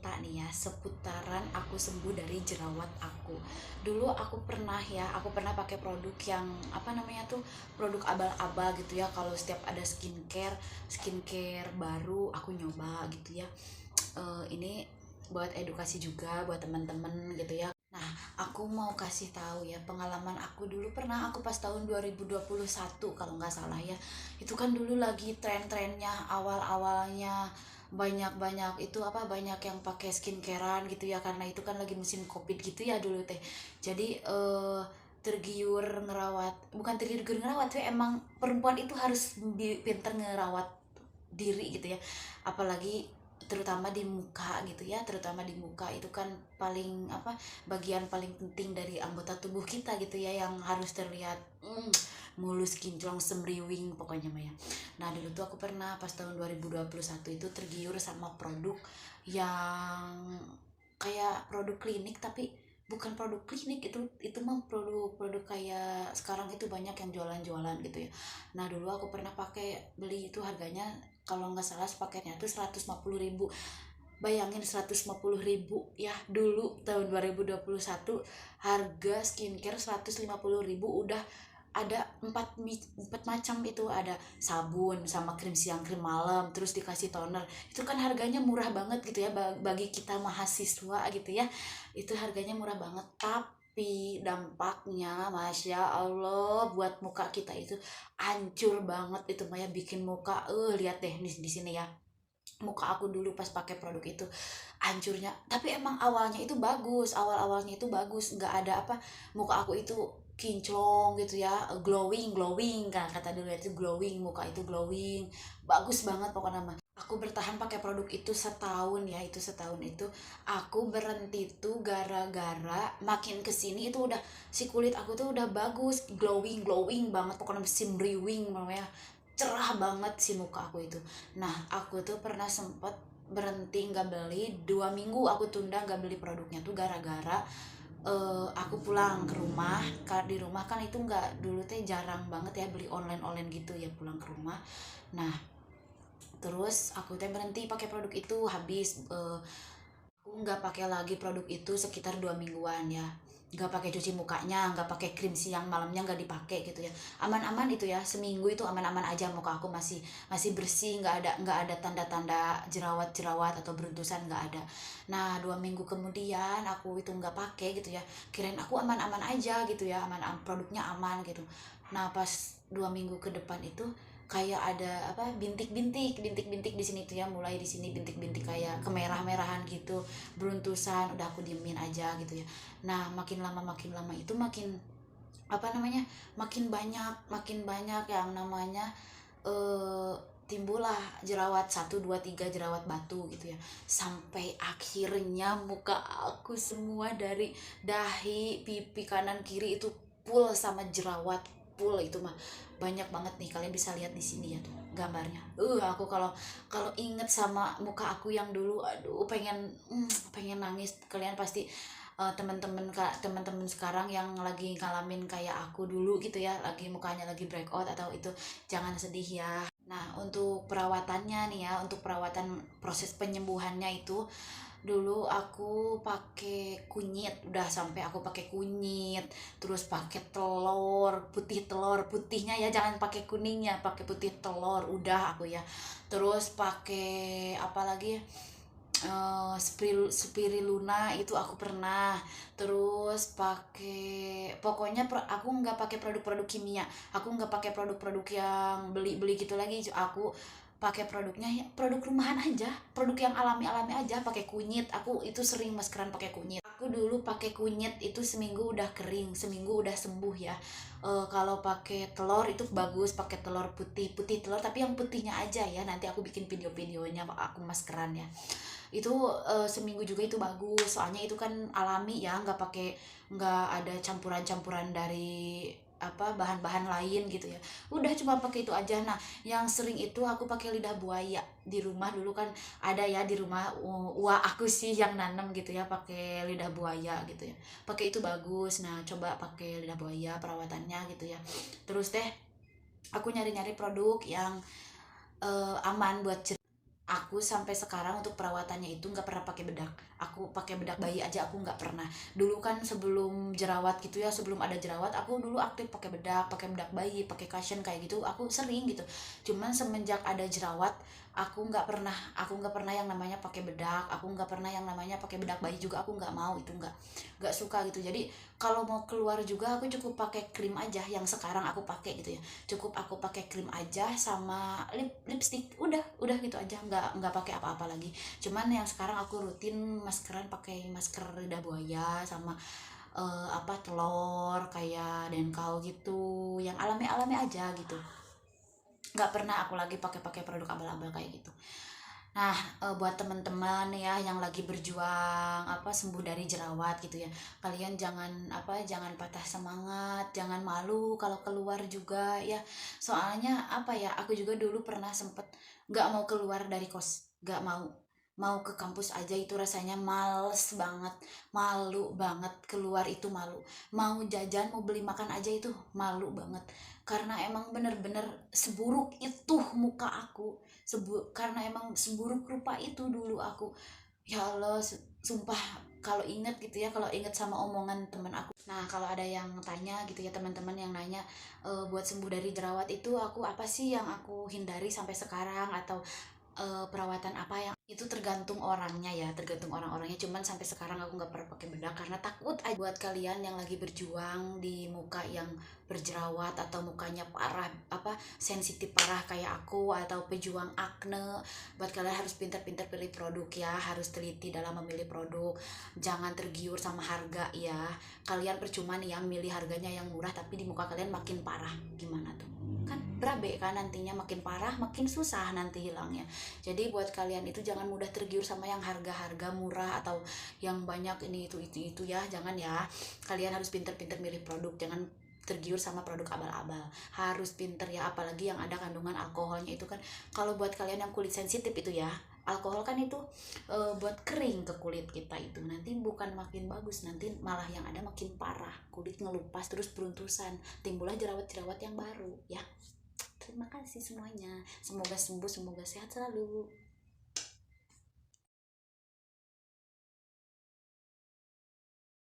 cerita nih ya seputaran aku sembuh dari jerawat aku. Dulu aku pernah pakai produk yang apa namanya tuh, produk abal-abal gitu ya. Kalau setiap ada skincare baru aku nyoba gitu ya. Ini buat edukasi juga buat teman-teman gitu ya. Nah, aku mau kasih tahu ya pengalaman aku dulu. Pernah aku pas tahun 2021 kalau nggak salah ya. Itu kan dulu lagi tren-trennya awal-awalnya banyak-banyak itu apa, banyak yang pakai skincarean gitu ya, karena itu kan lagi musim covid gitu ya dulu teh. Jadi tergiur ngerawat, bukan tergiur ngerawat tuh, emang perempuan itu harus pinter ngerawat diri gitu ya, apalagi terutama di muka gitu ya. Terutama di muka itu kan paling apa, bagian paling penting dari anggota tubuh kita gitu ya, yang harus terlihat mulus kinclong semriwing pokoknya Maya. Nah dulu tuh aku pernah pas tahun 2021 itu tergiur sama produk yang kayak produk klinik, tapi bukan produk klinik, itu mah produk-produk kayak sekarang itu banyak yang jualan-jualan gitu ya. Nah dulu aku pernah pakai, beli itu harganya kalau nggak salah sepaketnya tuh 150.000. Bayangin 150.000 ya, dulu tahun 2021 harga skincare 150.000 udah ada empat macam. Itu ada sabun sama krim siang krim malam, terus dikasih toner. Itu kan harganya murah banget gitu ya, bagi kita mahasiswa gitu ya. Itu harganya murah banget, tapi dampaknya masya Allah buat muka kita itu hancur banget. Itu Maya bikin muka, lihat deh di sini ya, muka aku dulu pas pakai produk itu hancurnya. Tapi emang awalnya itu bagus, awal-awalnya itu bagus, nggak ada apa, muka aku itu kinclong gitu ya, glowing glowing kan kata dulu itu, glowing, muka itu glowing, bagus banget pokoknya mah. Aku bertahan pakai produk itu setahun ya, itu setahun itu aku berhenti tuh gara-gara makin kesini itu udah, si kulit aku tuh udah bagus, glowing glowing banget pokoknya, simriwing namanya, cerah banget si muka aku itu. Nah aku tuh pernah sempet berhenti nggak beli 2 minggu, aku tunda nggak beli produknya tuh gara-gara aku pulang ke rumah. Kalau di rumah kan itu nggak, dulu teh jarang banget ya beli online online gitu ya, pulang ke rumah. Nah terus aku teh berhenti pakai produk itu, habis aku nggak pakai lagi produk itu sekitar 2 mingguan ya. Nggak pakai cuci mukanya, nggak pakai krim siang malamnya, nggak dipakai gitu ya. Aman-aman itu ya, seminggu itu aman-aman aja, muka aku masih masih bersih, nggak ada tanda-tanda jerawat-jerawat atau beruntusan, nggak ada. Nah 2 minggu kemudian aku itu nggak pakai gitu ya, kirain aku aman-aman aja gitu ya, aman, produknya aman gitu. Nah pas 2 minggu ke depan itu kayak ada apa, bintik-bintik di sini tuh ya, mulai di sini bintik-bintik kayak kemerah-merahan gitu, beruntusan. Udah aku diemin aja gitu ya. Nah makin lama itu makin apa namanya, makin banyak yang namanya timbullah jerawat, 1 2 3 jerawat batu gitu ya, sampai akhirnya muka aku semua dari dahi, pipi kanan kiri itu full sama jerawat, full itu mah banyak banget nih. Kalian bisa lihat di sini ya tuh gambarnya. Aku kalau kalau inget sama muka aku yang dulu, aduh pengen nangis. Kalian pasti teman-teman teman-teman sekarang yang lagi ngalamin kayak aku dulu gitu ya, lagi mukanya lagi breakout atau itu, jangan sedih ya. Nah untuk perawatannya nih ya, untuk perawatan proses penyembuhannya itu, dulu aku pakai kunyit, udah sampai aku pakai kunyit, terus pakai telur putihnya ya, jangan pakai kuningnya, pakai putih telur udah aku ya. Terus pakai apa lagi, spirulina itu aku pernah. Terus pakai, pokoknya aku nggak pakai produk-produk kimia, aku nggak pakai produk-produk yang beli-beli gitu lagi. Aku pakai produknya ya, produk rumahan aja, produk yang alami-alami aja. Pakai kunyit, aku itu sering maskeran pakai kunyit. Aku dulu pakai kunyit itu seminggu udah kering, seminggu udah sembuh ya. Kalau pakai telur itu bagus, pakai telur putih, putih telur tapi yang putihnya aja ya, nanti aku bikin video-videonya aku maskeran ya. Itu seminggu juga itu bagus, soalnya itu kan alami ya, nggak ada campuran-campuran dari apa, bahan-bahan lain gitu ya. Udah cuma pakai itu aja. Nah yang sering itu aku pakai lidah buaya di rumah. Dulu kan ada ya di rumah, wah aku sih yang nanam gitu ya, pakai lidah buaya gitu ya, pakai itu bagus. Nah coba pakai lidah buaya perawatannya gitu ya. Terus deh aku nyari-nyari produk yang aman buat aku aku sampai sekarang untuk perawatannya itu nggak pernah pakai bedak. Aku pakai bedak bayi aja aku nggak pernah. Dulu kan sebelum jerawat gitu ya, sebelum ada jerawat aku dulu aktif pakai bedak bayi, pakai cushion kayak gitu, aku sering gitu. Cuman semenjak ada jerawat aku nggak pernah yang namanya pakai bedak, aku nggak pernah yang namanya pakai bedak bayi juga, aku nggak mau, itu nggak suka gitu. Jadi kalau mau keluar juga aku cukup pakai krim aja yang sekarang aku pakai gitu ya, cukup aku pakai krim aja sama lipstick, udah gitu aja, nggak pakai apa-apa lagi. Cuman yang sekarang aku rutin maskeran, pakai masker lidah buaya sama apa telur kayak Denkau gitu, yang alami-alami aja gitu. Nggak pernah aku lagi pakai produk abal-abal kayak gitu. Nah, buat teman-teman ya yang lagi berjuang apa sembuh dari jerawat gitu ya. Kalian jangan patah semangat, jangan malu kalau keluar juga ya. Soalnya apa ya? Aku juga dulu pernah sempet nggak mau keluar dari kos, nggak mau. Mau ke kampus aja itu rasanya males banget, malu banget keluar itu malu. Mau jajan, mau beli makan aja itu malu banget. Karena emang bener-bener seburuk itu muka aku, karena emang seburuk rupa itu dulu aku. Ya Allah, sumpah kalau inget gitu ya, kalau inget sama omongan temen aku. Nah, kalau ada yang tanya gitu ya, teman-teman yang nanya, buat sembuh dari jerawat itu aku apa sih yang aku hindari sampai sekarang, atau perawatan apa yang itu tergantung orangnya ya, tergantung orang-orangnya. Cuman sampai sekarang aku nggak pernah pakai bedak karena takut aja. Buat kalian yang lagi berjuang di muka yang berjerawat atau mukanya parah apa sensitif parah kayak aku, atau pejuang akne, buat kalian harus pintar-pintar pilih produk ya, harus teliti dalam memilih produk, jangan tergiur sama harga ya. Kalian percuma nih yang milih harganya yang murah tapi di muka kalian makin parah, gimana tuh? Kan berabe kan, nantinya makin parah makin susah nanti hilangnya. Jadi buat kalian itu jangan mudah tergiur sama yang harga-harga murah atau yang banyak ini itu ya, jangan ya. Kalian harus pinter-pinter milih produk, jangan tergiur sama produk abal-abal, harus pinter ya. Apalagi yang ada kandungan alkoholnya itu kan, kalau buat kalian yang kulit sensitif itu ya, alkohol kan itu buat kering ke kulit kita, itu nanti bukan makin bagus, nanti malah yang ada makin parah, kulit ngelupas terus beruntusan, timbullah jerawat-jerawat yang baru ya. Terima kasih semuanya, semoga sembuh, semoga sehat selalu.